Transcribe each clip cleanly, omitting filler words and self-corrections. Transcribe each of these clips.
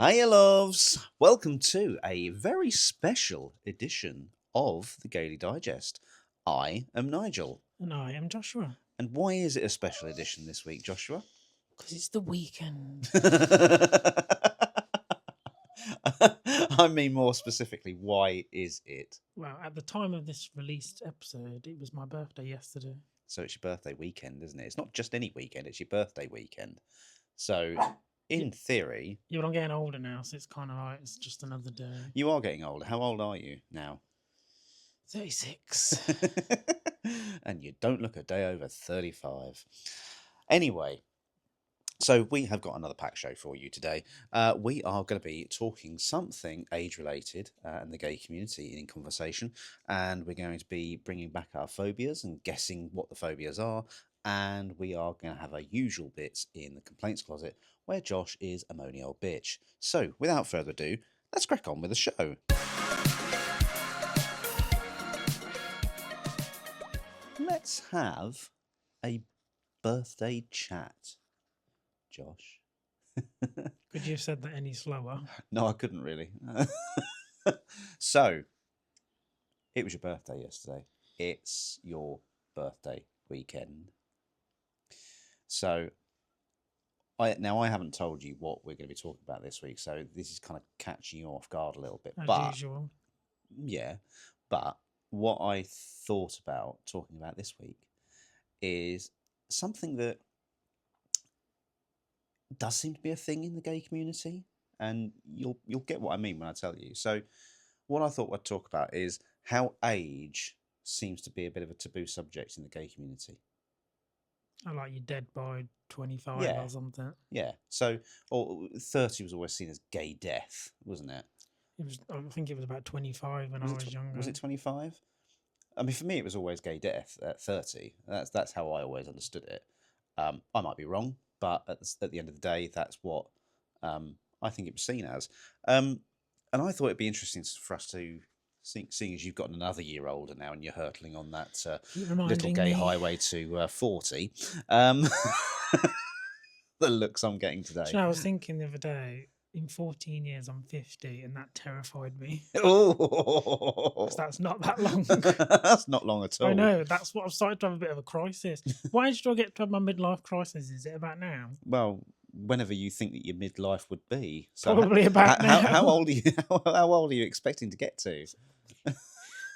Hiya, loves! Welcome to a very special edition of the Gaily Digest. I am Nigel. And I am Joshua. And why is it a special edition this week, Joshua? Because it's the weekend. I mean, more specifically, why is it? Well, at the time of this released episode, it was my birthday yesterday. So it's your birthday weekend, isn't it? It's not just any weekend, it's your birthday weekend. So, in theory... Yeah, but I'm getting older now, so it's kind of like, it's just another day. You are getting older. How old are you now? 36. And you don't look a day over 35. Anyway, so we have got another pack show for you today. We are going to be talking something age-related in the gay community in conversation, and we're going to be bringing back our phobias and guessing what the phobias are, and we are going to have our usual bits in the complaints closet where Josh is a moany old bitch. So, without further ado, let's crack on with the show. Let's have a birthday chat, Josh. Could you have said that any slower? No, I couldn't really. So, it was your birthday yesterday. It's your birthday weekend. So, I haven't told you what we're going to be talking about this week, so this is kind of catching you off guard a little bit. As usual. Yeah, but what I thought about talking about this week is something that does seem to be a thing in the gay community, and you'll get what I mean when I tell you. So, what I thought I'd talk about is how age seems to be a bit of a taboo subject in the gay community. I like you're dead by 25 or something. Yeah. So, or 30 was always seen as gay death, wasn't it? I think it was about 25 when I was younger. Was it 25? I mean, for me, it was always gay death at 30. That's how I always understood it. I might be wrong, but at the end of the day, that's what I think it was seen as. And I thought it'd be interesting for us to, seeing as you've gotten another year older now and you're hurtling on that little gay highway to 40, the looks I'm getting today. So I was thinking the other day, in 14 years, I'm 50, and that terrified me. Oh, that's not that long. That's not long at all. I know. That's what I've started to have a bit of a crisis. Why did I get to have my midlife crisis? Is it about now? Well, whenever you think that your midlife would be. So probably about now. How old are you? How old are you expecting to get to?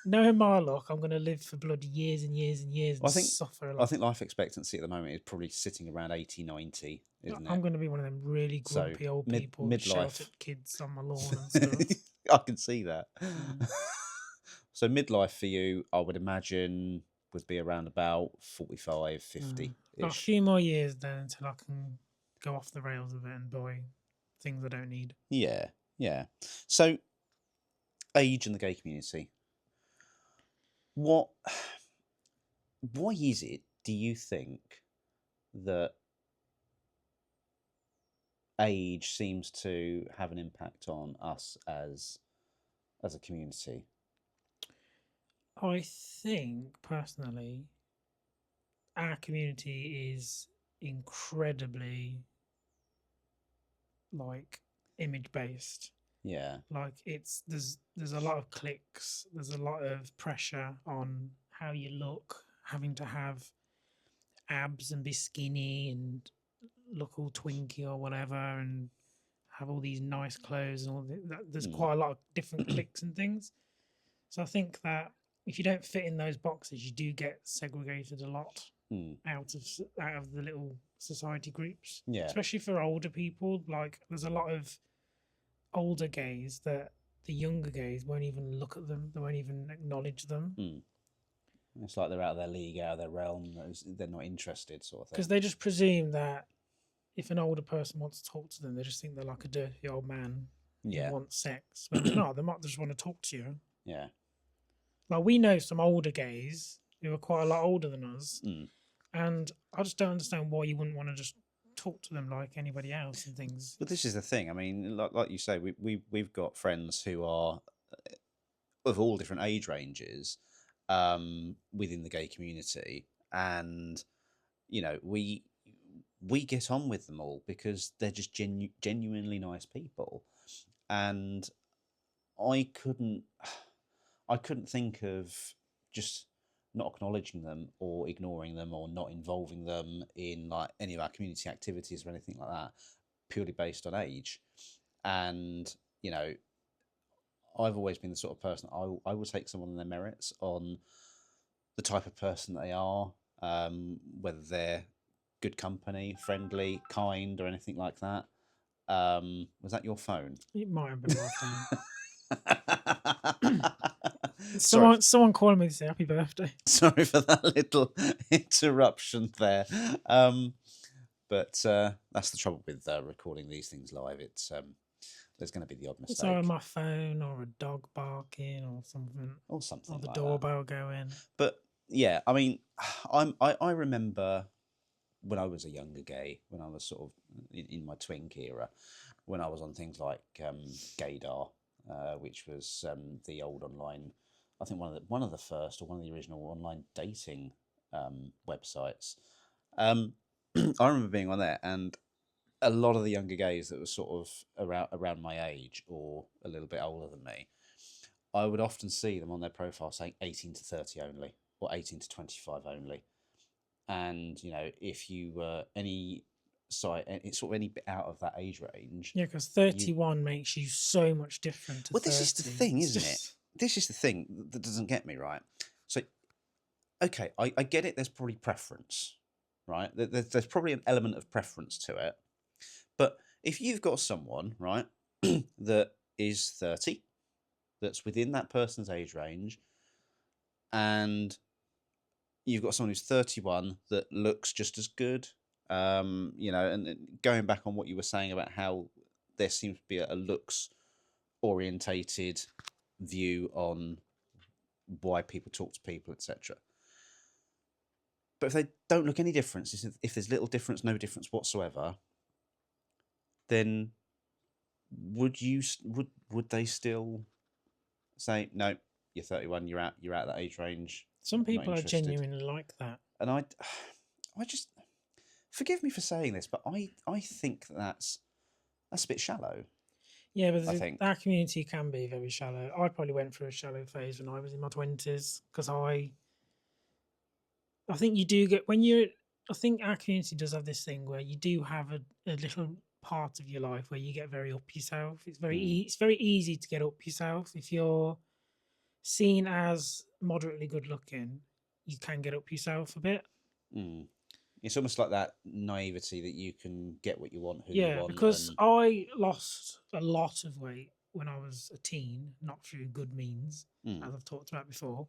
Knowing my luck, I'm going to live for bloody years and years and years and suffer a lot. I think life expectancy at the moment is probably sitting around 80, 90, isn't it? I'm going to be one of them really grumpy old people who shout at kids on my lawn and stuff. I can see that. So midlife for you, I would imagine, would be around about 45, 50. Got a few more years then until I can go off the rails of it and buy things I don't need. Yeah, yeah. So, age in the gay community. Why is it, do you think, that age seems to have an impact on us as a community? I think, personally, our community is incredibly, image-based. Yeah. There's a lot of clicks. There's a lot of pressure on how you look, having to have abs and be skinny and look all twinky or whatever, and have all these nice clothes and all that. There's quite a lot of different clicks and things. So I think that if you don't fit in those boxes, you do get segregated a lot out of the little society groups. Yeah. Especially for older people. There's a lot of older gays that the younger gays won't even look at them. They won't even acknowledge them. It's like they're out of their league, out of their realm. They're not interested, sort of thing. Because they just presume that if an older person wants to talk to them, they just think they're like a dirty old man who wants sex. But they're not. They might just want to talk to you. Yeah. We know some older gays who are quite a lot older than us. And I just don't understand why you wouldn't want to just talk to them like anybody else and things. But this is the thing. I mean, like you say, we've got friends who are of all different age ranges within the gay community, and we get on with them all because they're just genuinely nice people. and I couldn't I couldn't think of just not acknowledging them or ignoring them or not involving them in like any of our community activities or anything like that, purely based on age. And you know, I've always been the sort of person I will take someone and their merits on the type of person they are, whether they're good company, friendly, kind, or anything like that. Was that your phone? It might have been my phone. Sorry, Someone calling me to say happy birthday. sorry for that little interruption there. But that's the trouble with recording these things live. It's there's going to be the odd It's either mistake my phone or a dog barking or something, or something or the like doorbell going. But yeah, I mean, I remember when I was a younger gay, when I was sort of in my twink era, when I was on things like Gaydar, which was the old online, I think one of the first or one of the original online dating websites. I remember being on there, and a lot of the younger gays that were sort of around my age or a little bit older than me, I would often see them on their profile saying 18 to 30 only or 18 to 25 only. And, you know, if you were any site, it's sort of any bit out of that age range. Yeah, because 31 makes you so much different to Well, 30. this is the thing, isn't it? This is the thing that doesn't get me, right? So, okay, I get it. There's probably preference, right? There's probably an element of preference to it. But if you've got someone, right, that is 30, that's within that person's age range, and you've got someone who's 31 that looks just as good, you know, and going back on what you were saying about how there seems to be a looks orientated view on why people talk to people, etc. But if they don't look any different, if there's little difference, no difference whatsoever, then would they still say no? You're 31. You're out of that age range. Some Not people are interested. genuinely like that. And I just forgive me for saying this, but I think that's a bit shallow. Yeah, but I think. that community can be very shallow. I probably went through a shallow phase when I was in my 20s because I think you do get when you're. I think our community does have this thing where you do have a little part of your life where you get very up yourself. It's it's very easy to get up yourself if you're seen as moderately good looking. You can get up yourself a bit. Mm. It's almost like that naivety that you can get what you want, who you Yeah, want. because I lost a lot of weight when I was a teen, not through good means, as I've talked about before.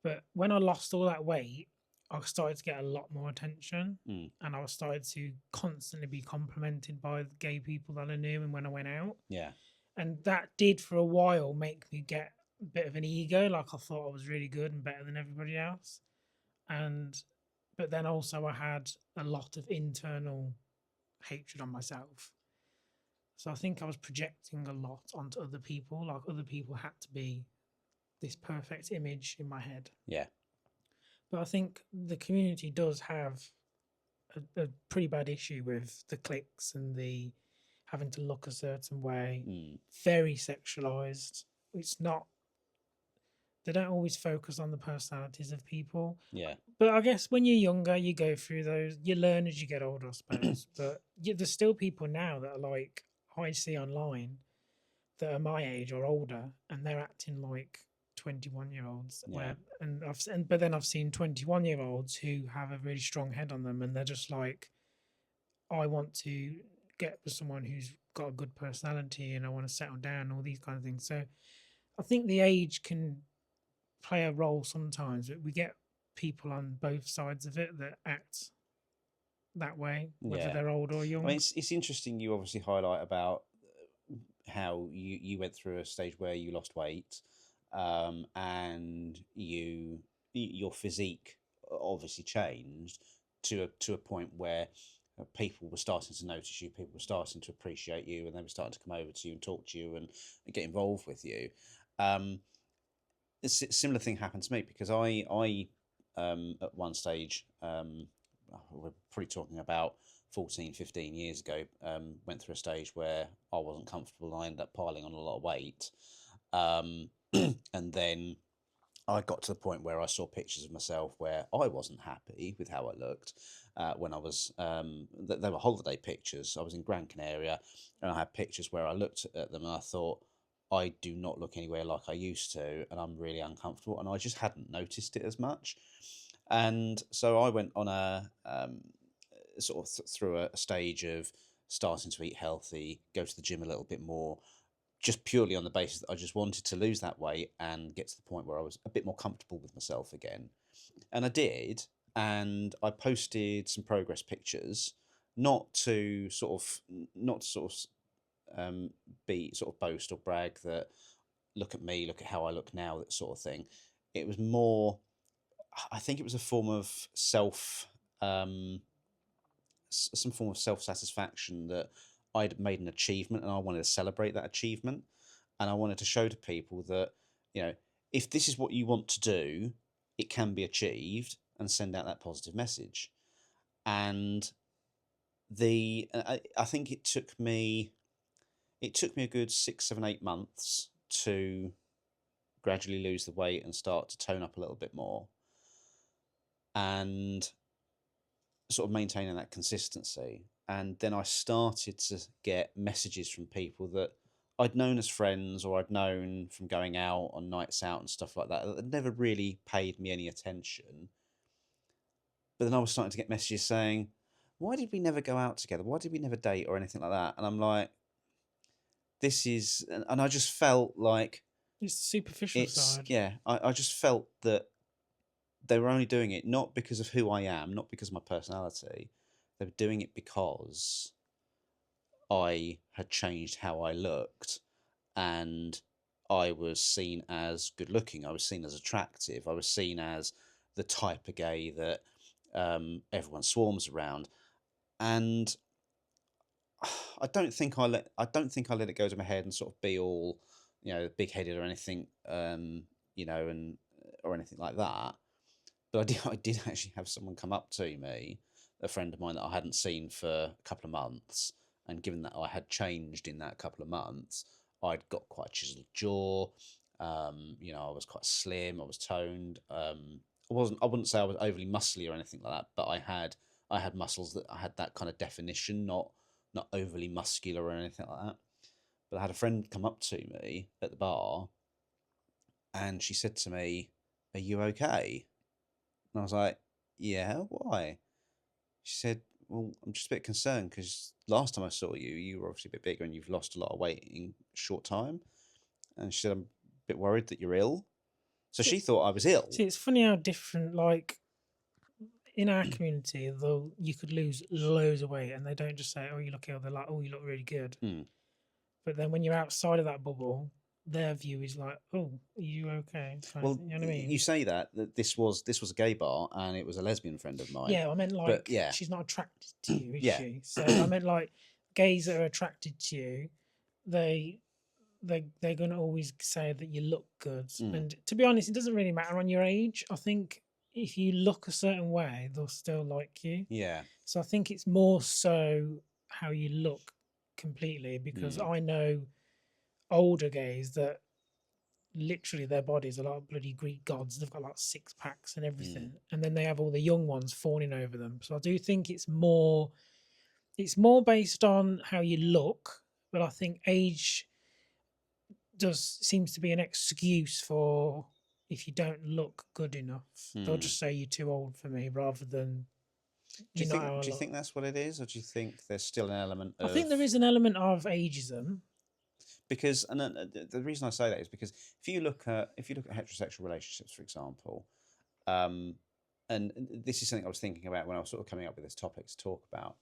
But when I lost all that weight, I started to get a lot more attention, and I was started to constantly be complimented by the gay people that I knew and when I went out. Yeah. And that did for a while make me get a bit of an ego, like I thought I was really good and better than everybody else. But then also I had a lot of internal hatred on myself. So I think I was projecting a lot onto other people, like other people had to be this perfect image in my head. Yeah. But I think the community does have a pretty bad issue with the cliques and the having to look a certain way, very sexualized. It's not, they don't always focus on the personalities of people. Yeah. But I guess when you're younger, you go through those, you learn as you get older, I suppose. But there's still people now that are like, I see online that are my age or older, and they're acting like 21-year-olds. Yeah. But then I've seen 21-year-olds who have a really strong head on them, and they're just like, I want to get with someone who's got a good personality, and I want to settle down, all these kind of things. So I think the age can play a role sometimes, but we get people on both sides of it that act that way, whether they're old or young. I mean, it's interesting. You obviously highlight about how you went through a stage where you lost weight, and your physique obviously changed to a point where people were starting to notice you, people were starting to appreciate you, and they were starting to come over to you and talk to you and get involved with you. A similar thing happened to me because I at one stage, we're probably talking about 14, 15 years ago, went through a stage where I wasn't comfortable and I ended up piling on a lot of weight. And then I got to the point where I saw pictures of myself where I wasn't happy with how I looked when I was. They were holiday pictures. I was in Gran Canaria, and I had pictures where I looked at them and I thought, I do not look anywhere like I used to, and I'm really uncomfortable. And I just hadn't noticed it as much. And so I went on a sort of through a stage of starting to eat healthy, go to the gym a little bit more, just purely on the basis that I just wanted to lose that weight and get to the point where I was a bit more comfortable with myself again. And I did. And I posted some progress pictures, not to sort of, not to sort of be sort of boast or brag that look at me, look at how I look now, that sort of thing. It was more, I think it was a form of some form of self satisfaction that I'd made an achievement and I wanted to celebrate that achievement. And I wanted to show to people that, you know, if this is what you want to do, it can be achieved, and send out that positive message. And I think it took me a good 6, 7, 8 months to gradually lose the weight and start to tone up a little bit more, and sort of maintaining that consistency. And then I started to get messages from people that I'd known as friends or I'd known from going out on nights out and stuff like that that never really paid me any attention. But then I was starting to get messages saying, why did we never go out together? Why did we never date or anything like that? And I'm like, this is, and I just felt like It's the superficial side. yeah, I just felt that they were only doing it not because of who I am, not because of my personality. They were doing it because I had changed how I looked, and I was seen as good looking. I was seen as attractive. I was seen as the type of gay that everyone swarms around. And I don't think I let it go to my head and sort of be all, you know, big headed or anything, you know, and or anything like that. But I did actually have someone come up to me, a friend of mine that I hadn't seen for a couple of months, and given that I had changed in that couple of months, I'd got quite a chiseled jaw. You know, I was quite slim. I was toned. I wouldn't say I was overly muscly or anything like that, but I had muscles that I had that kind of definition, not overly muscular or anything like that. But I had a friend come up to me at the bar, and she said to me, "Are you okay?" And I was like, "Yeah, why?" She said, "Well, I'm just a bit concerned because last time I saw you, you were obviously a bit bigger and you've lost a lot of weight in a short time." And she said, "I'm a bit worried that you're ill." So See, she thought I was ill. see, it's funny how different, like, in our community, though, you could lose loads of weight and they don't just say, "Oh, you look ill." They're like, "Oh, you look really good." Hmm. But then when you're outside of that bubble, their view is like, "Oh, are you okay?" Well, You know what I you mean? say that this was a gay bar and it was a lesbian friend of mine. Yeah, I meant But like yeah, she's not attracted to you, is yeah, she? So I meant like gays that are attracted to you, they they're gonna always say that you look good. mm, And to be honest, it doesn't really matter on your age. I think if you look a certain way, they'll still like you. yeah, So I think it's more so how you look completely, because mm, I know older gays that literally their bodies are like bloody Greek gods. They've got like six packs and mm. everything, and then they have all the young ones fawning over them. So I do think it's more based on how you look, but I think age does seems to be an excuse for if you don't look good enough. They'll Hmm. just say you're too old for me rather than you're not how I Do you look. think that's what it is, or do you think there's still an element I think of there is an element of ageism. because and the reason I say that is because if you look at heterosexual relationships, for example, um, and this is something I was thinking about when I was sort of coming up with this topic to talk about.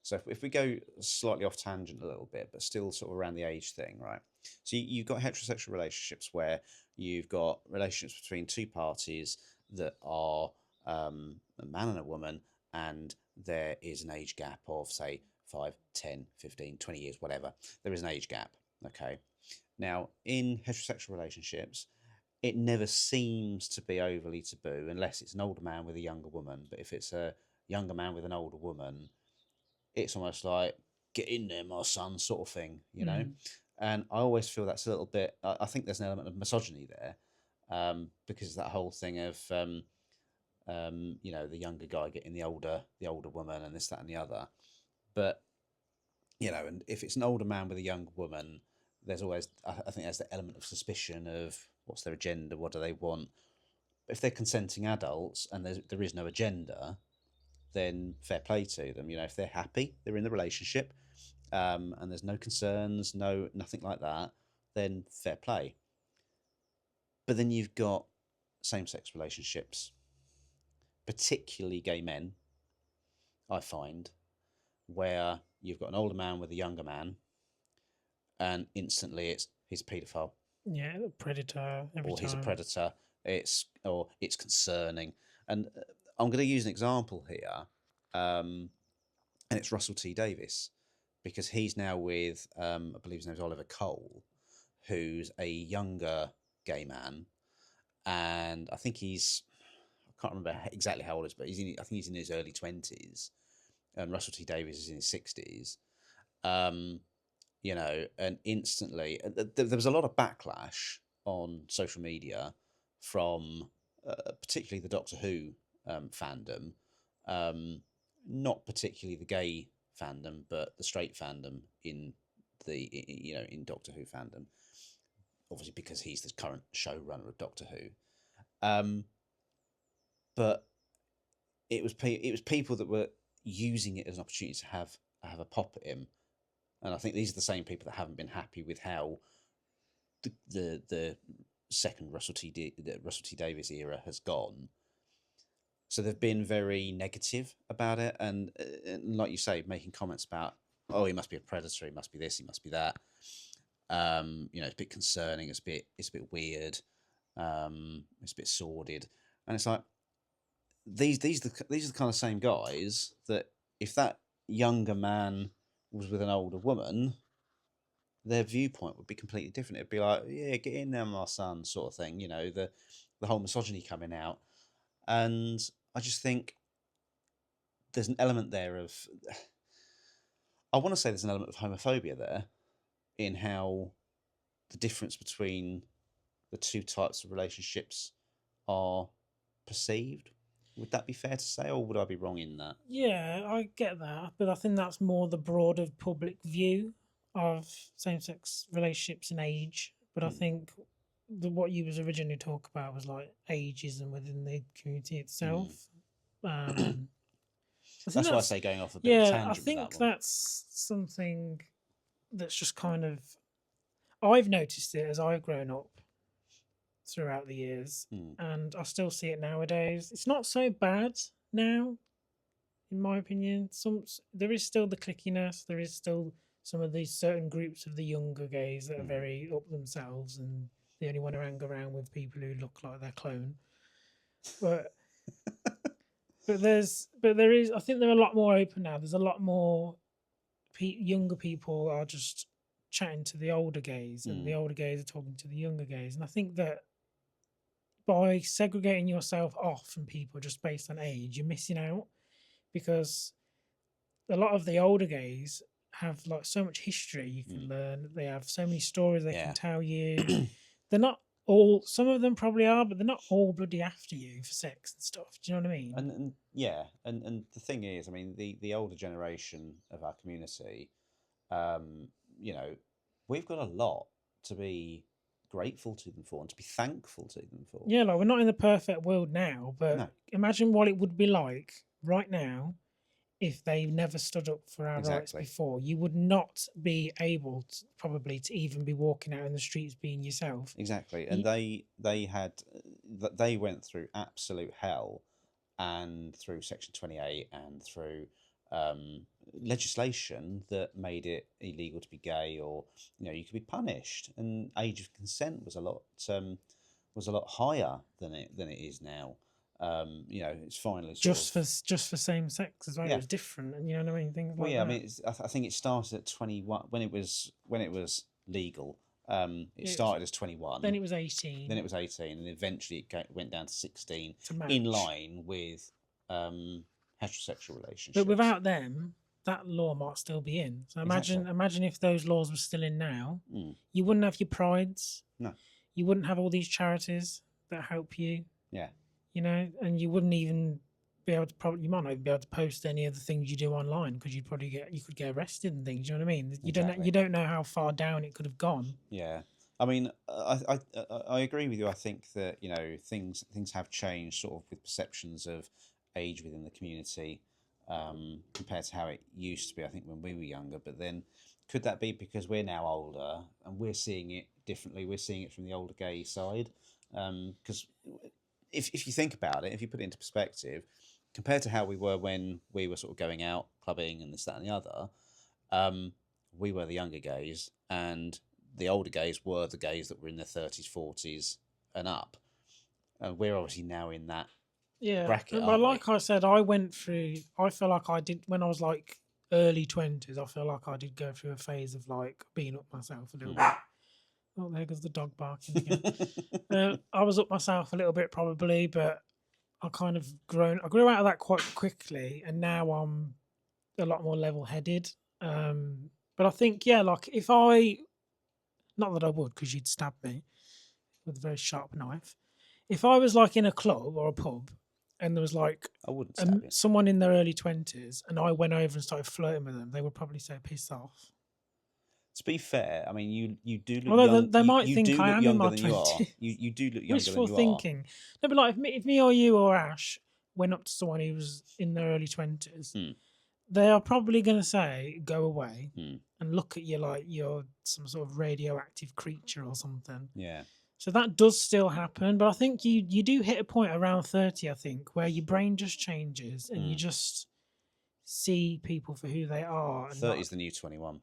So if we go slightly off tangent a little bit, but still sort of around the age thing, right? So you've got heterosexual relationships where you've got relationships between two parties that are a man and a woman, and there is an age gap of, say, 5, 10, 15, 20 years, whatever. There is an age gap, okay? Now, in heterosexual relationships, it never seems to be overly taboo unless it's an older man with a younger woman. But if it's younger man with an older woman, it's almost like, get in there, my son, sort of thing, you know? And I always feel that's a little bit, I think there's an element of misogyny there, because that whole thing of, you know, the younger guy getting the older woman and this, that, and the other. But, you know, and if it's an older man with a younger woman, there's always, I think there's the element of suspicion of what's their agenda, what do they want. But if they're consenting adults and there is no agenda, then fair play to them. You know, if they're happy, they're in the relationship, and there's no concerns, nothing like that, then fair play. But then you've got same-sex relationships, particularly gay men, I find, where you've got an older man with a younger man, and instantly he's a paedophile. Yeah, a predator every or time. He's a predator. It's concerning. And I'm going to use an example here, and it's Russell T Davies, because he's now with, I believe his name's Oliver Cole, who's a younger gay man, and I think I can't remember exactly how old he is, but I think he's in his early 20s, and Russell T Davies is in his 60s. You know, and instantly, there was a lot of backlash on social media from particularly the Doctor Who fandom, not particularly the gay fandom, but the straight fandom in in Doctor Who fandom, obviously because he's the current showrunner of Doctor Who. But it was people that were using it as an opportunity to have a pop at him. And I think these are the same people that haven't been happy with how the second Russell T Davies era has gone. So they've been very negative about it, and like you say, making comments about, oh, he must be a predator, he must be this, he must be that. You know, it's a bit concerning, it's a bit weird, it's a bit sordid, and it's like these are the kind of same guys that if that younger man was with an older woman, their viewpoint would be completely different. It'd be like, yeah, get in there, my son, sort of thing. You know, the whole misogyny coming out, and I just think there's an element there of, I want to say there's an element of homophobia there, in how the difference between the two types of relationships are perceived. Would that be fair to say, or would I be wrong in that? Yeah, I get that, but I think that's more the broader public view of same-sex relationships and age. But I think what you was originally talking about was like ageism within the community itself. That's why I say going off a bit of a tangent. I think with that one. that's something that's just kind of, I've noticed it as I've grown up throughout the years, and I still see it nowadays. It's not so bad now, in my opinion. There is still the clickiness. There is still some of these certain groups of the younger gays that are very up themselves, and they only want to hang around with people who look like their clone. But there is. I think they're a lot more open now. There's a lot more younger people are just chatting to the older gays, and the older gays are talking to the younger gays. And I think that by segregating yourself off from people just based on age, you're missing out, because a lot of the older gays have like so much history you can learn. They have so many stories they can tell you. They're not all, some of them probably are, but they're not all bloody after you for sex and stuff. Do you know what I mean? And the thing is, I mean, the older generation of our community, you know, we've got a lot to be grateful to them for and to be thankful to them for. Yeah, like we're not in the perfect world now, but imagine what it would be like right now if they never stood up for our rights before. You would not be able to, probably, to even be walking out in the streets being yourself. Exactly. And they went through absolute hell, and through Section 28 and through legislation that made it illegal to be gay, or you know, you could be punished, and age of consent was a lot higher than it is now. You know, it's finally just for same sex as well. It was different, and you know what I mean. Things like that. I mean, I think it started at 21 when it was legal. It started as 21. Then it was 18. Then it was 18, and eventually it went down to 16, in line with heterosexual relationships. But without them, that law might still be in. So Exactly. imagine if those laws were still in now, Mm. you wouldn't have your prides. No. You wouldn't have all these charities that help you. Yeah. You know, and you wouldn't even be able to you might not even be able to post any of the things you do online because you could get arrested and things. You know what I mean? Exactly. You don't know how far down it could have gone. Yeah. I mean, I agree with you. I think that things have changed sort of with perceptions of age within the community compared to how it used to be. I think when we were younger, but then could that be because we're now older and we're seeing it differently? We're seeing it from the older gay side because if you think about it, if you put it into perspective, compared to how we were when we were sort of going out clubbing and this, that, and the other, we were the younger gays, and the older gays were the gays that were in their 30s, 40s, and up. And we're obviously now in that bracket. But like I said, I feel like I did when I was like early 20s. I feel like I did go through a phase of like being up myself a little bit. Oh, there goes the dog barking again. I was up myself a little bit probably, but I kind of I grew out of that quite quickly, and now I'm a lot more level-headed. But I think, like if not that I would, because you'd stab me with a very sharp knife. If I was like in a club or a pub, and there was like I wouldn't stab you. someone in their early 20s, and I went over and started flirting with them, they would probably say, "Piss off." To be fair, I mean, you do look Although young. they might you think do I look am in younger my than you are. 20s. You do look younger Wishful than you thinking. No, but like if me or you or Ash went up to someone who was in their early 20s, they are probably going to say, "Go away," and look at you like you're some sort of radioactive creature or something. Yeah. So that does still happen, but I think you do hit a point around 30, I think, where your brain just changes and you just see people for who they are. And 30 is the new 21.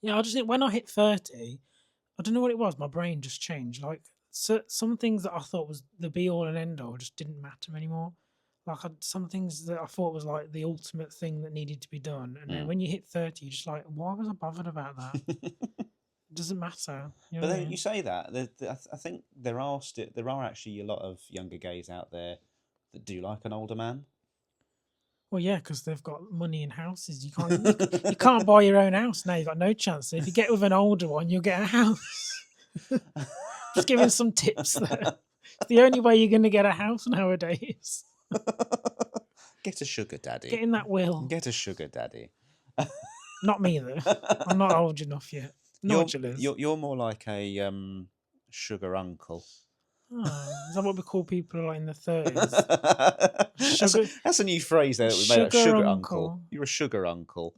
Yeah, I just think when I hit 30, I don't know what it was. My brain just changed. Like some things that I thought was the be all and end all just didn't matter anymore. Like some things that I thought was like the ultimate thing that needed to be done, and then when you hit 30, you're just like, why was I bothered about that? It doesn't matter. You know But what I then mean? you say that I think there are actually a lot of younger gays out there that do like an older man. Well, yeah, because they've got money in houses. You can't buy your own house now. You've got no chance. So if you get with an older one, you'll get a house. Just giving some tips there. It's the only way you're going to get a house nowadays. Get a sugar daddy. Get in that will. Get a sugar daddy. Not me though. I'm not old enough yet. Nigel is. You're more like a sugar uncle. Oh, is that what we call people like in the 30s? That's a new phrase there that we made up. Sugar uncle. uncle. You're a sugar uncle.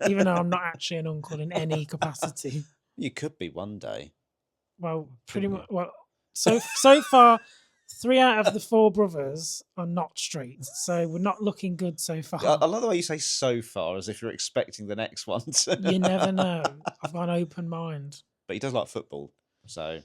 Even though I'm not actually an uncle in any capacity. You could be one day. Well, pretty much. Well, so far, 3 out of the 4 brothers are not straight. So we're not looking good so far. I love the way you say "so far" as if you're expecting the next one. You never know. I've got an open mind. But he does like football, so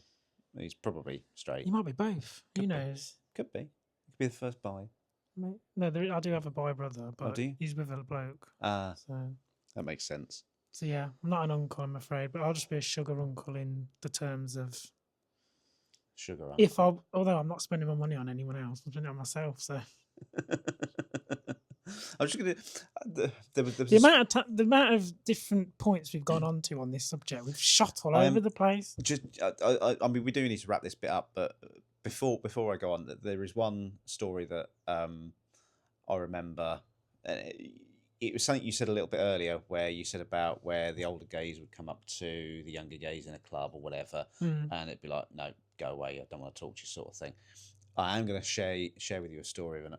he's probably straight. You might be both. Who knows? Could be. Could be the first bi. No, I do have a bi brother, but he's with a bloke. So that makes sense. So yeah, I'm not an uncle, I'm afraid, but I'll just be a sugar uncle in the terms of sugar uncle. Although I'm not spending my money on anyone else, I'm spending it on myself. So I'm just gonna. The amount of different points we've gone on to on this subject, we've shot all over the place. I mean, we do need to wrap this bit up, but before I go on, there is one story that I remember. It was something you said a little bit earlier, where you said about where the older gays would come up to the younger gays in a club or whatever, and it'd be like, "No, go away! I don't want to talk to you," sort of thing. I am going to share with you a story of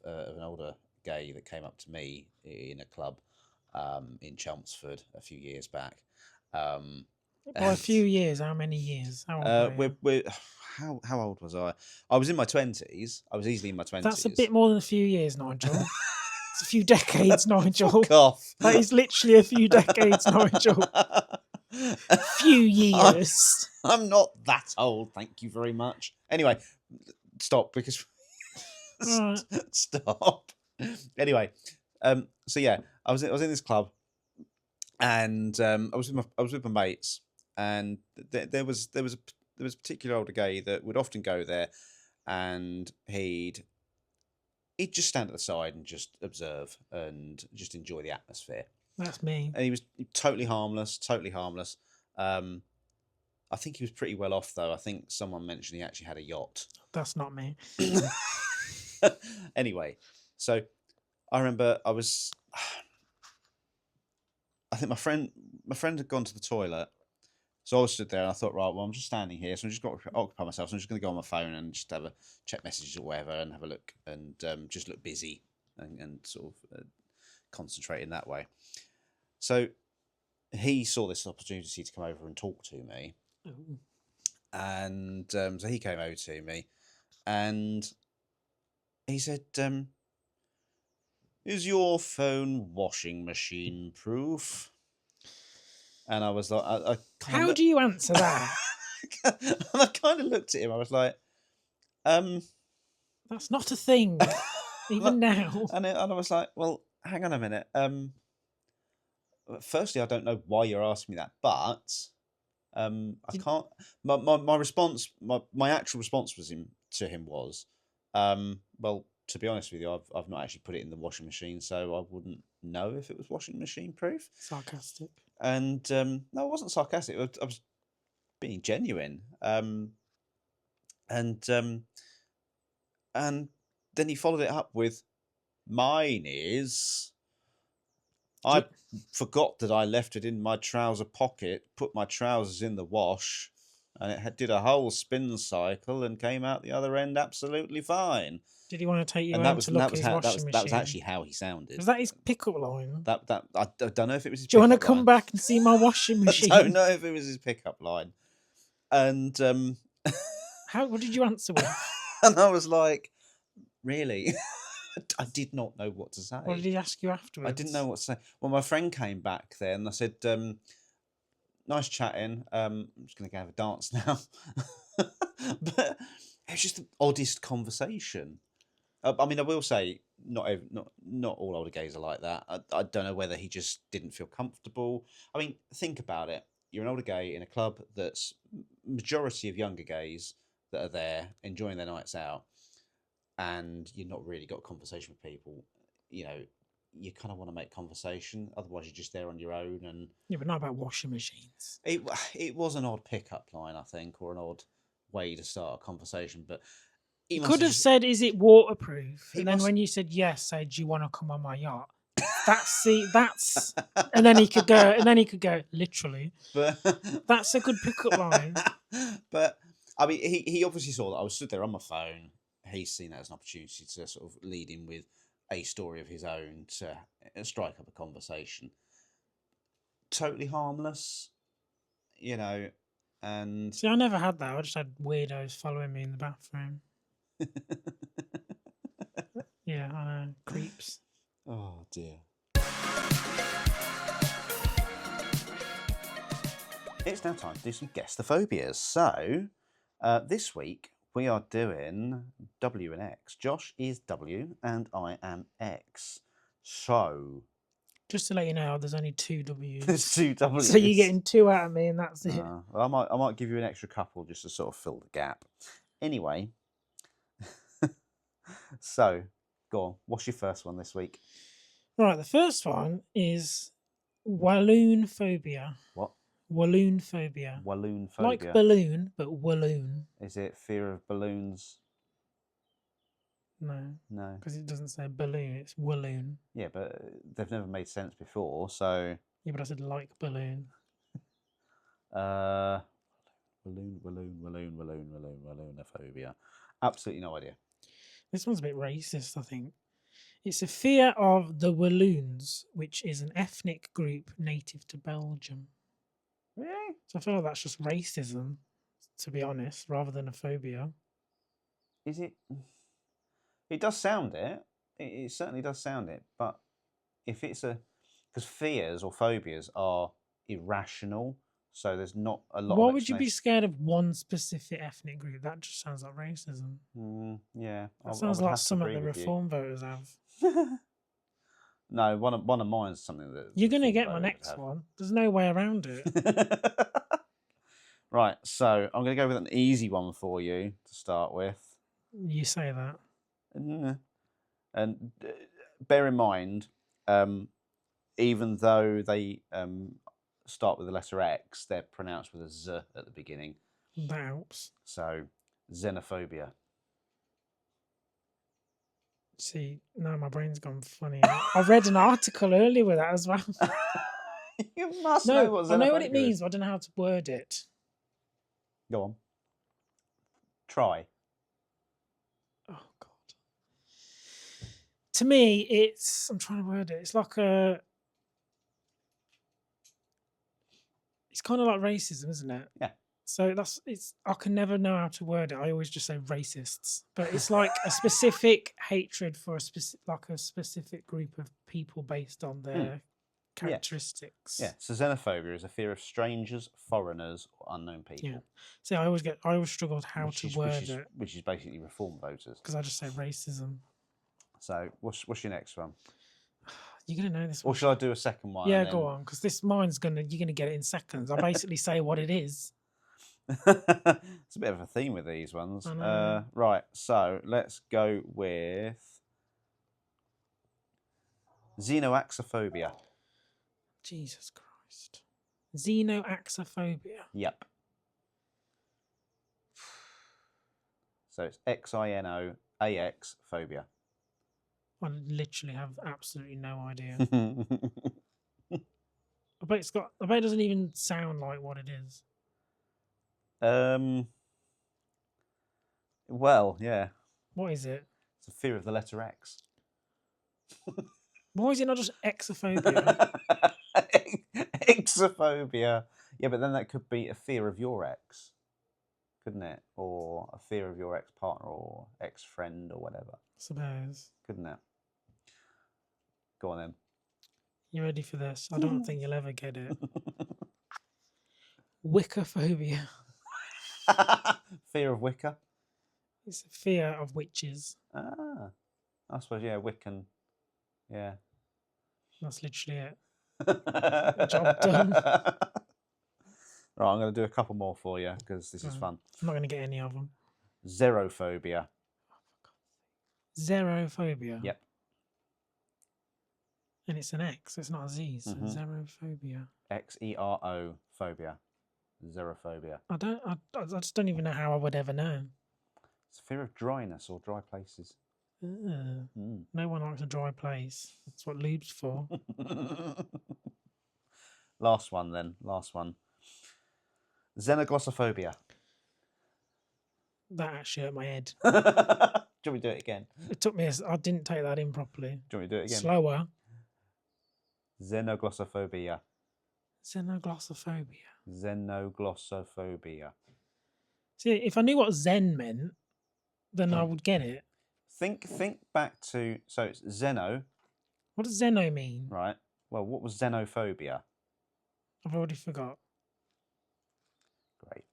an older gay that came up to me in a club in Chelmsford a few years back. By a few years, how many years? How old was I? I was in my 20s. I was easily in my 20s. That's a bit more than a few years, Nigel. It's a few decades, Nigel. Fuck off. That is literally a few decades, Nigel. A few years. I'm not that old, thank you very much. Anyway, stop because stop. Anyway, so yeah, I was in this club, and I was with my mates, and there was a particular older gay that would often go there, and he'd he'd just stand at the side and just observe and just enjoy the atmosphere. That's me. And he was totally harmless, totally harmless. I think he was pretty well off, though. I think someone mentioned he actually had a yacht. That's not me. Anyway, so I remember I think my friend had gone to the toilet. So I was stood there and I thought, right, well, I'm just standing here. So I'm just got to occupy myself. So I'm just going to go on my phone and just have a check messages or whatever and have a look and just look busy and sort of concentrate in that way. So he saw this opportunity to come over and talk to me. Ooh. And so he came over to me and he said, is your phone washing machine proof? And I was like, I how do you answer that? and I kind of looked at him. I was like, that's not a thing, even now. And I was like, well, hang on a minute. Firstly, I don't know why you're asking me that, but I can't. My response, my actual response to him was, well, to be honest with you, I've not actually put it in the washing machine, so I wouldn't know if it was washing machine proof. Sarcastic. And no, I wasn't sarcastic. I was being genuine. And then he followed it up with, mine is. I forgot that I left it in my trouser pocket, put my trousers in the wash, and it did a whole spin cycle and came out the other end absolutely fine. Did he want to take you home to look at his washing machine? That was actually how he sounded. Was that his pickup line? I don't know if it was his Do you want to pickup come line. back and see my washing machine? I don't know if it was his pickup line. And what did you answer with? and I was like, really? I did not know what to say. What did he ask you afterwards? I didn't know what to say. Well, my friend came back then. I said, nice chatting. I'm just going to go have a dance now. But it was just the oddest conversation. I mean, I will say, not all older gays are like that. I don't know whether he just didn't feel comfortable. I mean, think about it. You're an older gay in a club that's majority of younger gays that are there enjoying their nights out, and you've not really got a conversation with people. You know, you kind of want to make conversation. Otherwise, you're just there on your own. And yeah, but not about washing machines. It was an odd pickup line, I think, or an odd way to start a conversation, but. He could have said, "Is it waterproof?" And then when you said yes, say, "Do you want to come on my yacht?" That's, and then he could go, literally. But that's a good pickup line. But I mean, he obviously saw that I was stood there on my phone. He's seen that as an opportunity to sort of lead in with a story of his own to strike up a conversation. Totally harmless, you know. And see, I never had that. I just had weirdos following me in the bathroom. Yeah, I know. Creeps. Oh, dear. It's now time to do some Guess the Phobias. So, this week we are doing W and X. Josh is W and I am X. So... just to let you know, there's only 2 W's. There's 2 W's. So you're getting 2 out of me and that's it. Well, I might give you an extra couple just to sort of fill the gap. Anyway... So, go on. What's your first one this week? Right, the first one is walloon phobia. What? Walloon phobia. Walloon phobia. Like balloon, but walloon. Is it fear of balloons? No. No. Because it doesn't say balloon, it's walloon. Yeah, but they've never made sense before, so... Yeah, but I said like balloon. Walloonophobia. Absolutely no idea. This one's a bit racist, I think. It's a fear of the Walloons, which is an ethnic group native to Belgium. Really? So I feel like that's just racism, to be honest, rather than a phobia. Is it? It does sound it. It certainly does sound it. But if it's because fears or phobias are irrational, so there's not a lot. Why would you be scared of one specific ethnic group? That just sounds like racism. Yeah, that sounds like something the Reform voters have. No, one of mine is something that you're going to get my next one. There's no way around it. Right, so I'm going to go with an easy one for you to start with. You say that. And bear in mind, even though they start with the letter X, they're pronounced with a Z at the beginning. That helps. So, xenophobia. See, now my brain's gone funny. I read an article earlier with that as well. You must know what xenophobia I know what it is. means, but I don't know how to word it. Go on. Try. Oh God. To me, I'm trying to word it. It's like it's kind of like racism, isn't it? Yeah. So I can never know how to word it. I always just say racists, but it's like a specific hatred for a specific group of people based on their characteristics. Yeah. So xenophobia is a fear of strangers, foreigners, or unknown people. Yeah. See, I always struggled how to word it. Which is basically reform voters. Because I just say racism. So what's your next one? You're gonna know this one. Or should I do a second one? Yeah, go on, because you're gonna get it in seconds. I basically say what it is. It's a bit of a theme with these ones. I know. Right, so let's go with xenoaxophobia. Jesus Christ. Xenoaxophobia. Yep. So it's XINOAX phobia. I literally have absolutely no idea. I bet it doesn't even sound like what it is. Well, yeah. What is it? It's a fear of the letter X. Why is it not just exophobia? Exophobia. Yeah, but then that could be a fear of your ex, couldn't it? Or a fear of your ex-partner or ex-friend or whatever. I suppose. Couldn't it? Go on then. You ready for this? I don't think you'll ever get it. Wiccaphobia. Fear of Wicca? It's a fear of witches. Ah. I suppose, yeah, Wiccan. Yeah. That's literally it. Job done. Right, I'm going to do a couple more for you because this is fun. I'm not going to get any of them. Xerophobia. Xerophobia. Yep. And it's an X, it's not a Z. So xerophobia. XERO phobia. Xerophobia. I just don't even know how I would ever know. It's a fear of dryness or dry places. No one likes a dry place. That's what lube's for. Last one then. Last one. Xenoglossophobia. That actually hurt my head. Do you want me to do it again? It took me. I didn't take that in properly. Do you want me to do it again? Slower. Xenoglossophobia. Xenoglossophobia. Xenoglossophobia. See, if I knew what Zen meant, then I would get it. Think back to, so it's xeno. What does Zeno mean? Right. Well, what was xenophobia? I've already forgot. Great.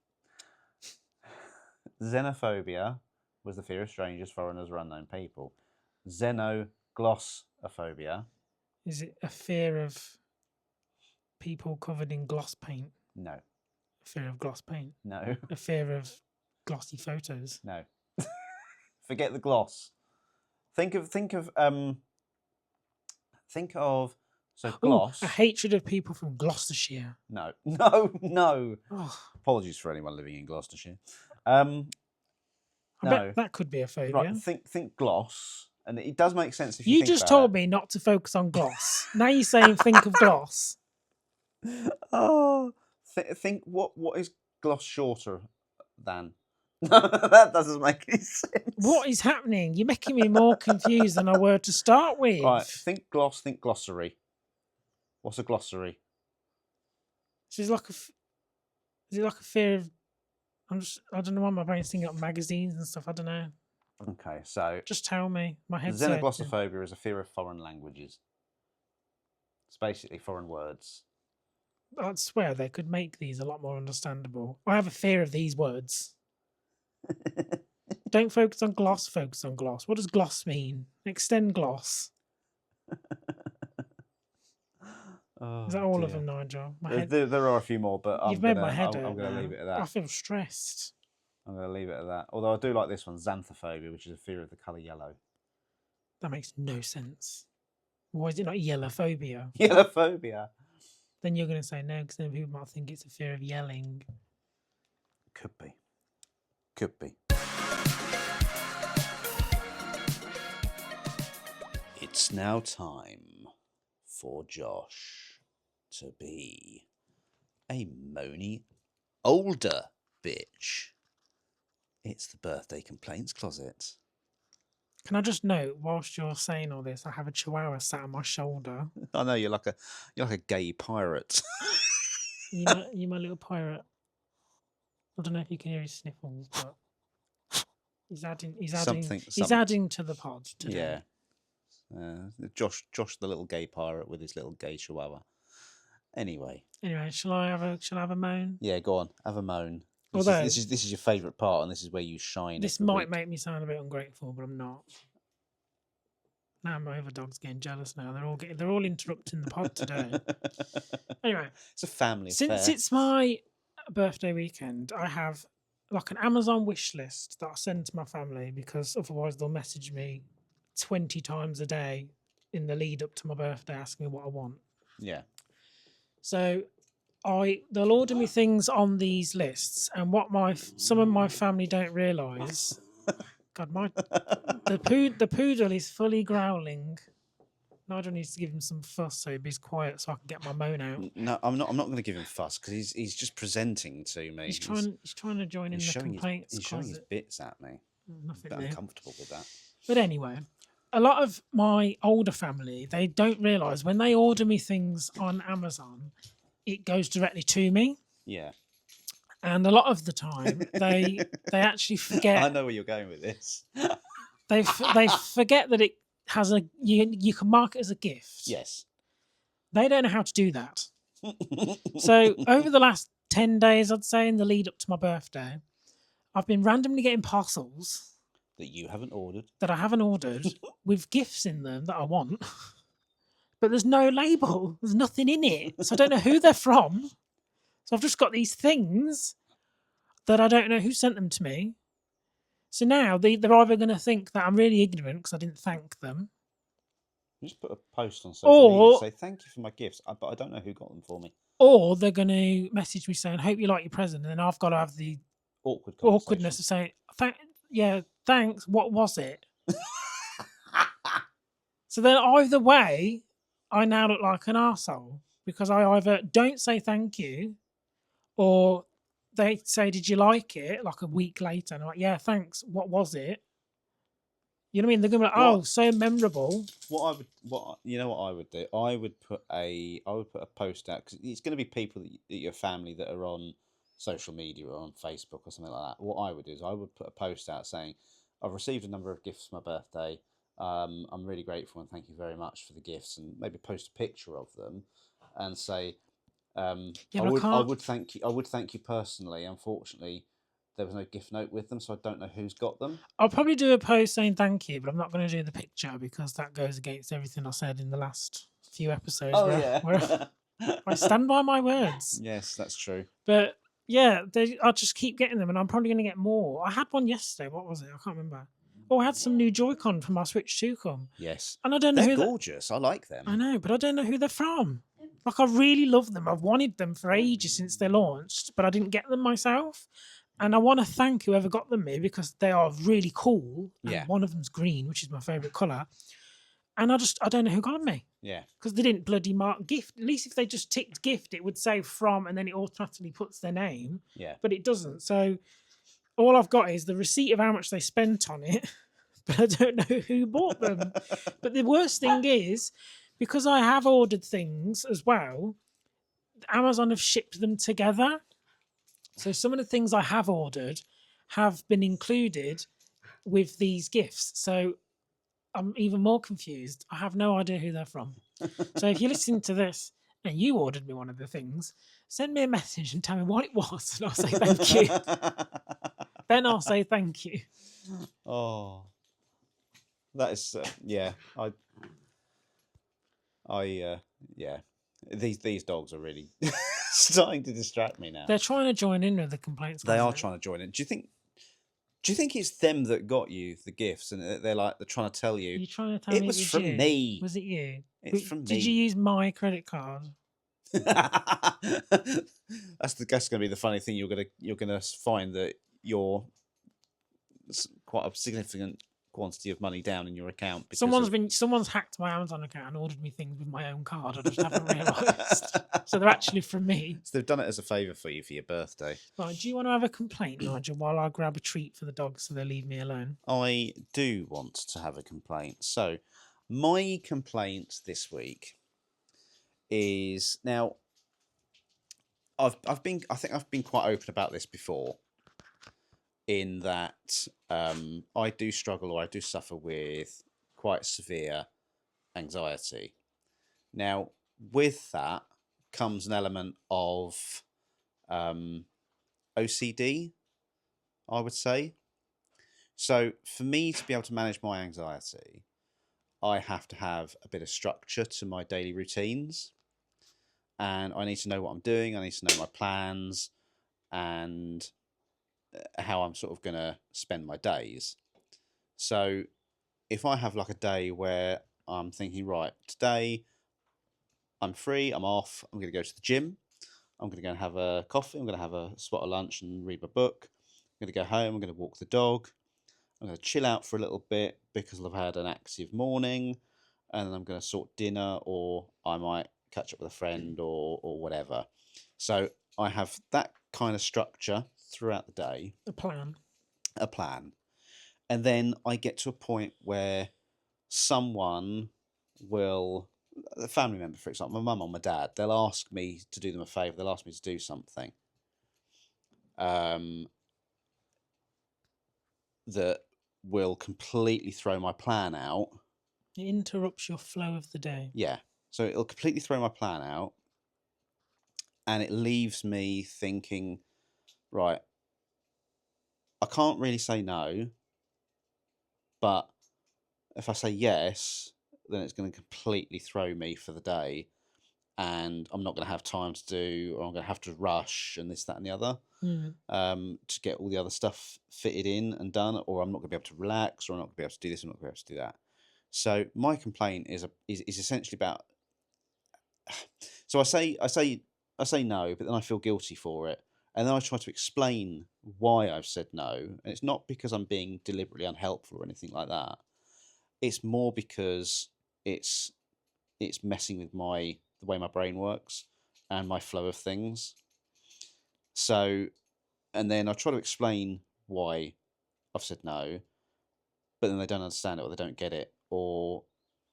Xenophobia was the fear of strangers, foreigners, or unknown people. Xenoglossophobia. Is it a fear of people covered in gloss paint? No. A fear of gloss paint? No. A fear of glossy photos? No. Forget the gloss. Think of so gloss. Ooh, a hatred of people from Gloucestershire. No. Oh. Apologies for anyone living in Gloucestershire. I bet that could be a phobia. Right, think gloss, and it does make sense if you You think just about told me not to focus on gloss. Now you're saying think of gloss. Oh, think what is gloss shorter than? That doesn't make any sense. What is happening? You're making me more confused than I were to start with. Right, think gloss, think glossary. What's a glossary? So is it like a fear of? I don't know why my brain's thinking of magazines and stuff. I don't know. Okay, so Just tell me. My head's xenoglossophobia is a fear of foreign languages. It's basically foreign words. I'd swear they could make these a lot more understandable. I have a fear of these words. Don't focus on gloss, focus on gloss. What does gloss mean? Extend gloss. Is that all of them, Nigel? There are a few more, but you've made my head I'm going to leave it at that. I feel stressed. I'm going to leave it at that. Although I do like this one, xanthophobia, which is a fear of the colour yellow. That makes no sense. Why is it not yellophobia? Yellophobia. Then you're going to say no, because then people might think it's a fear of yelling. Could be. Could be. It's now time for Josh to be a moany older bitch. It's the birthday complaints closet. Can I just note, whilst you're saying all this, I have a chihuahua sat on my shoulder. I know you're like a gay pirate. You my little pirate. I don't know if you can hear his sniffles, but he's adding to the pod today. Yeah. Josh the little gay pirate with his little gay chihuahua. Anyway, shall I have a moan? Yeah, go on, have a moan. This is your favourite part, and this is where you shine. This might make me sound a bit ungrateful, but I'm not. Now my other dog's getting jealous now. They're all interrupting the pod today. Anyway, it's a family affair. Since it's my birthday weekend, I have like an Amazon wish list that I send to my family, because otherwise they'll message me 20 times a day in the lead up to my birthday asking me what I want. Yeah. So they'll order me things on these lists, and what some of my family don't realise. God, the poodle is fully growling. Nigel needs to give him some fuss so he's quiet so I can get my moan out. No, I'm not going to give him fuss, because he's just presenting to me. He's trying to join in the complaints. He's showing his bits at me. Nothing I'm uncomfortable with that. But anyway, a lot of my older family, they don't realise when they order me things on Amazon, it goes directly to me. Yeah. And a lot of the time, they actually forget. I know where you're going with this. They forget that it has you can mark it as a gift. Yes. They don't know how to do that. So over the last 10 days, I'd say, in the lead up to my birthday, I've been randomly getting parcels that you haven't ordered. That I haven't ordered with gifts in them that I want. But there's no label. There's nothing in it. So I don't know who they're from. So I've just got these things that I don't know who sent them to me. So now they're either going to think that I'm really ignorant because I didn't thank them. Just put a post on social media, say thank you for my gifts, but I don't know who got them for me. Or they're going to message me saying, hope you like your present. And then I've got to have the awkwardness of saying, thanks, what was it? So then either way, I now look like an arsehole, because I either don't say thank you, or they say, did you like it? Like a week later, and I'm like, yeah, thanks. What was it? You know what I mean? They're going to be like, so memorable. What I would do? I would put a post out, because it's going to be people that your family that are on social media or on Facebook or something like that. What I would do is I would put a post out saying, I've received a number of gifts for my birthday. I'm really grateful and thank you very much for the gifts, and maybe post a picture of them and say, I would thank you personally. Unfortunately, there was no gift note with them, so I don't know who's got them. I'll probably do a post saying thank you, but I'm not going to do the picture because that goes against everything I said in the last few episodes. Where I stand by my words. Yes, that's true. But yeah, I'll just keep getting them, and I'm probably going to get more. I had one yesterday. What was it? I can't remember. Oh, I had some new Joy-Con from my Switch 2 come. Yes. And I don't know they're gorgeous. I like them. I know, but I don't know who they're from. Like, I really love them. I've wanted them for ages since they launched, but I didn't get them myself. And I want to thank whoever got them me, because they are really cool. Yeah. And one of them's green, which is my favourite colour. And I don't know who got them me. Yeah. Because they didn't bloody mark gift. At least if they just ticked gift, it would say from, and then it automatically puts their name. Yeah. But it doesn't. So all I've got is the receipt of how much they spent on it, but I don't know who bought them. But the worst thing is, because I have ordered things as well, Amazon have shipped them together. So some of the things I have ordered have been included with these gifts. So I'm even more confused. I have no idea who they're from. So if you're listening to this and you ordered me one of the things, send me a message and tell me what it was, and I'll say thank you. Then I'll say thank you. Oh, that is yeah. These dogs are really starting to distract me now. They're trying to join in with the complaints. They are trying to join in. Do you Do you think it's them that got you the gifts, and they're trying to tell you You trying to tell it me it was was from you? me? Was it you? It's from Did you me. use my credit card? That's going to be the funny thing. You're gonna find that you're quite a significant quantity of money down in your account because of. Someone's hacked my Amazon account and ordered me things with my own card. I just haven't realised. So they're actually from me. So they've done it as a favour for you for your birthday. Right, do you want to have a complaint, Nigel, while I grab a treat for the dogs so they leave me alone? I do want to have a complaint. So, my complaint this week is now. I think I've been quite open about this before. In that, I do struggle or I do suffer with quite severe anxiety. Now, with that comes an element of OCD, I would say. So, for me to be able to manage my anxiety, I have to have a bit of structure to my daily routines. And I need to know what I'm doing. I need to know my plans and how I'm sort of going to spend my days. So, if I have like a day where I'm thinking, right, today I'm free, I'm off, I'm going to go to the gym, I'm going to go and have a coffee, I'm going to have a spot of lunch and read my book, I'm going to go home, I'm going to walk the dog, I'm going to chill out for a little bit because I've had an active morning, and then I'm going to sort dinner, or I might catch up with a friend or whatever. So I have that kind of structure throughout the day, A plan. a plan. And then I get to a point where someone will, a family member, for example, my mum or my dad, they'll ask me to do them a favour, they'll ask me to do something that will completely throw my plan out. It interrupts your flow of the day. Yeah. So it'll completely throw my plan out, and it leaves me thinking, right, I can't really say no, but if I say yes, then it's going to completely throw me for the day, and I'm not going to have time to do, or I'm going to have to rush and this, that, and the other to get all the other stuff fitted in and done, or I'm not going to be able to relax, or I'm not going to be able to do this, I'm not going to be able to do that. So my complaint is essentially about. So I say no, but then I feel guilty for it, and then I try to explain why I've said no, and it's not because I'm being deliberately unhelpful or anything like that. It's more because it's it's messing with the way my brain works and my flow of things. So, and then I try to explain why I've said no, but then they don't understand it or they don't get it, or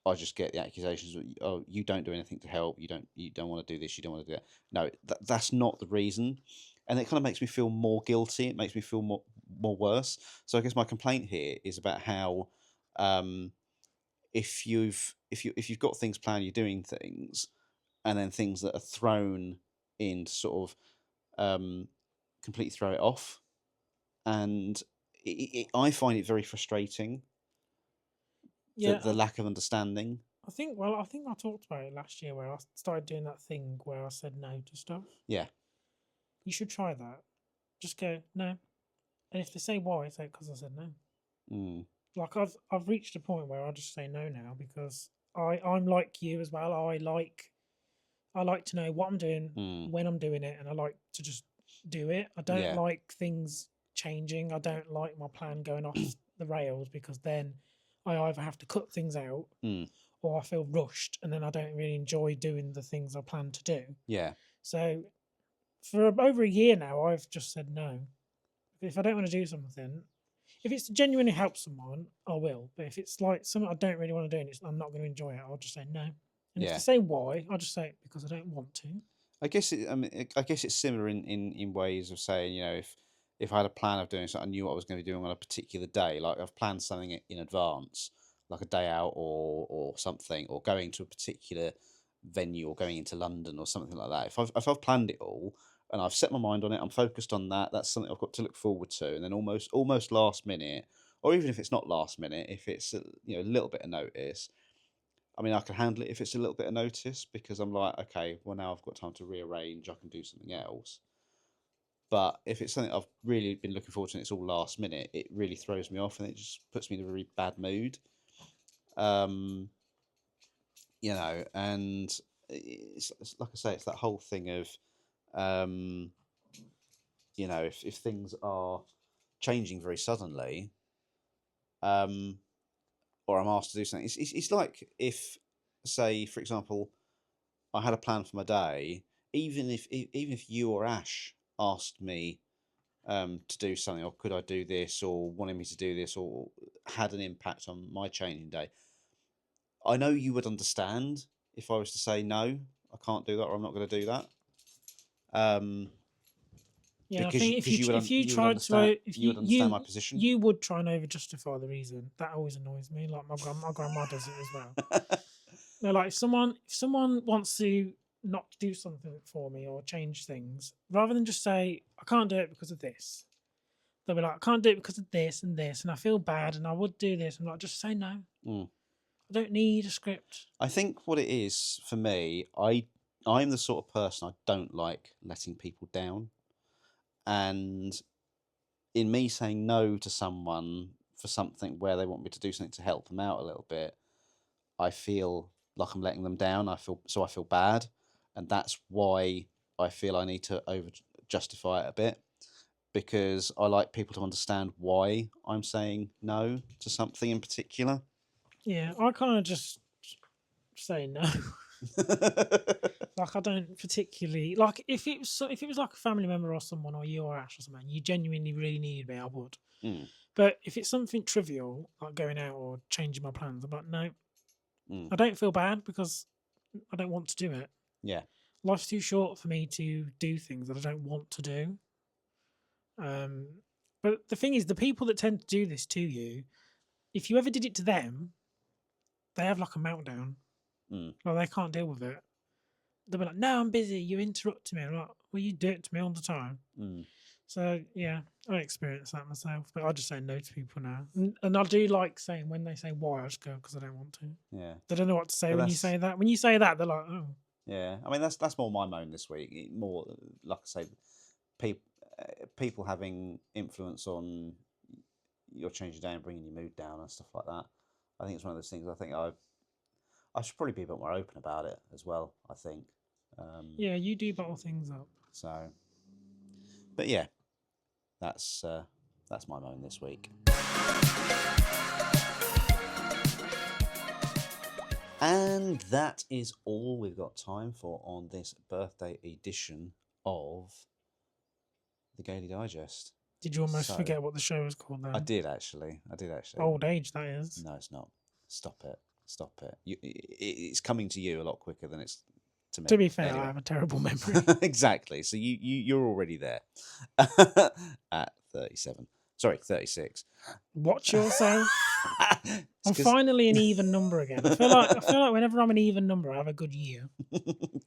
I just get the accusations. Oh, you don't do anything to help. You don't want to do this. You don't want to do that. No, that's not the reason, and it kind of makes me feel more guilty. It makes me feel more worse. So I guess my complaint here is about how if you've got things planned, you're doing things, and then things that are thrown in to sort of completely throw it off, and I find it very frustrating. Yeah, The lack of understanding. I think. Well, I think I talked about it last year where I started doing that thing where I said no to stuff. Yeah. You should try that. Just go no, and if they say why, say because I said no. Mm. Like I've reached a point where I just say no now because I'm like you as well. I like to know what I'm doing, Mm. when I'm doing it, and I like to just do it. I don't Yeah. like things changing. I don't like my plan going off the rails because then I either have to cut things out Mm. or I feel rushed and then I don't really enjoy doing the things I plan to do. Yeah. So for over a year now, I've just said no. If I don't want to do something, if it's to genuinely help someone, I will. But if it's like something I don't really want to do and I'm not going to enjoy it, I'll just say no. And if Yeah. they say why, I'll just say because I don't want to. I guess it's similar in ways of saying, if I had a plan of doing something, I knew what I was going to be doing on a particular day. Like I've planned something in advance, like a day out or something, or going to a particular venue or going into London or something like that. If I've planned it all and I've set my mind on it, I'm focused on that. That's something I've got to look forward to. And then almost last minute, or even if it's not last minute, if it's a little bit of notice, I mean, I can handle it if it's a little bit of notice because I'm like, okay, well now I've got time to rearrange. I can do something else. But if it's something I've really been looking forward to and it's all last minute, it really throws me off and it just puts me in a really bad mood. Um, and it's like I say, it's that whole thing of, um, if things are changing very suddenly, um, or I'm asked to do something, it's like if, say, for example, I had a plan for my day, even if you or Ash asked me to do something, or could I do this, or wanted me to do this, or had an impact on my changing day, I know you would understand if I was to say no, I can't do that, or I'm not going to do that. Um, Yeah, I because think because if you you would tried to understand if you would understand my position. you would try and over justify the reason. That always annoys me. Like my grandma does it as well. No, like if someone wants to not do something for me or change things, rather than just say I can't do it because of this, they'll be like I can't do it because of this, and I feel bad, and I would do this. I'm like, just say no. Mm. I don't need a script. I think what it is for me, I'm the sort of person I don't like letting people down, and in me saying no to someone for something where they want me to do something to help them out a little bit, I feel like I'm letting them down. I feel bad, and that's why I feel I need to over justify it a bit, because I like people to understand why I'm saying no to something in particular. Yeah, I kind of just say no. Like I don't particularly like if it was like a family member or someone or you or Ash or something, you genuinely really needed me, I would. Mm, But if it's something trivial like going out or changing my plans, I'm like, no, mm, I don't feel bad because I don't want to do it. yeah. Life's too short for me to do things that I don't want to do. Um, but the thing is, the people that tend to do this to you, if you ever did it to them, they have like a meltdown. Mm, Like they can't deal with it. They'll be like, "No, I'm busy. You interrupt me." I'm like, "Well, you do it to me all the time." mm, So yeah, I experience that myself, but I just say no to people now, and I do like saying when they say why, I just go because I don't want to. yeah. They don't know what to say But when you say that. When you say that, they're like, "Oh, yeah. I mean, that's more my moan this week. More like I say, people people having influence on your change of day and bringing your mood down and stuff like that. I think it's one of those things. I think I should probably be a bit more open about it as well. I think. yeah, you do bottle things up." So, but yeah, that's my moan this week. And that is all we've got time for on this birthday edition of the Gaily Digest. Did you almost So, forget what the show was called I then? did actually. I did actually. Old age, that is. No, it's not. Stop it. Stop it. It's coming to you a lot quicker than it's to me. To be fair, I Anyway. have a terrible memory. Exactly. So you're already there at 37. Sorry, 36. Watch yourself. It's I'm 'cause- finally an even number again. I feel like whenever I'm an even number, I have a good year.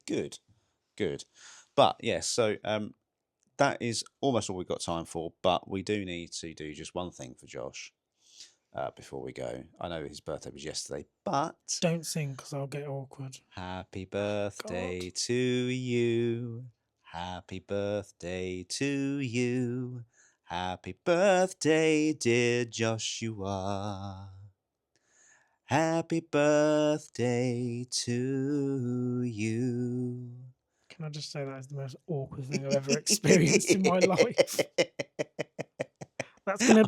Good, good. But yes, so that is almost all we've got time for. But we do need to do just one thing for Josh before we go. I know his birthday was yesterday, but Don't sing because I'll get awkward. happy birthday to you. Happy birthday to you. Happy birthday, dear Joshua. Happy birthday to you. Can I just say that is the most awkward thing I've ever experienced in my life? That's gonna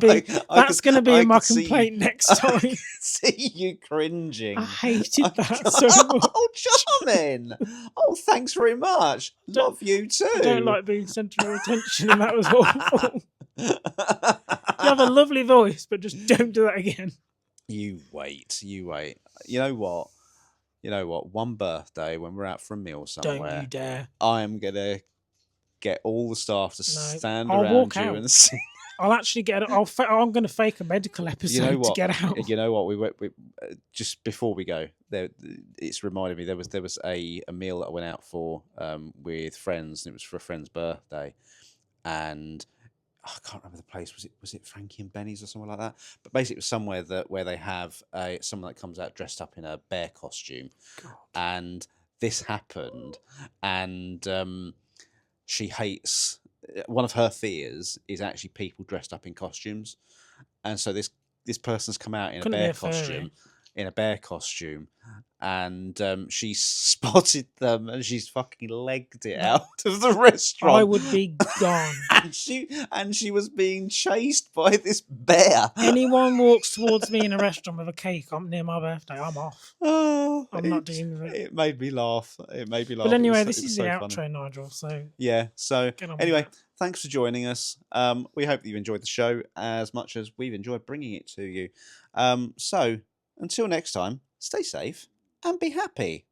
be I my could see complaint next I time. could see you cringing. I hated that so much. Oh, charming! Oh, thanks very much. Love you too. I don't like being centre of attention, and that was awful. You have a lovely voice, but just don't do that again. You wait. You wait. You know what? You know what? One birthday when we're out for a meal somewhere, Don't you dare. I'm gonna get all the staff to No, stand I'll around walk you out. and sing. I'll actually get. I'm going to fake a medical episode You know what? to get out. You know what? We went just before we go. There, it's reminded me there was a meal that I went out for with friends, and it was for a friend's birthday, and I can't remember the place. Was it Frankie and Benny's or somewhere like that? But basically, it was somewhere where they have someone that comes out dressed up in a bear costume, God. and this happened, and she hates one of her fears is actually people dressed up in costumes, and so this person's come out in Couldn't be a furry. a bear costume, and she spotted them, and she's fucking legged it out of the restaurant. I would be gone. and she was being chased by this bear. Anyone walks towards me in a restaurant with a cake near my birthday, I'm off. Oh, I'm not dealing with it. It made me laugh. It made me laugh. But anyway, It was this is so the funny. outro, Nigel. So Yeah. So get on with anyway, that. thanks for joining us. We hope that you enjoyed the show as much as we've enjoyed bringing it to you. So until next time, stay safe and be happy.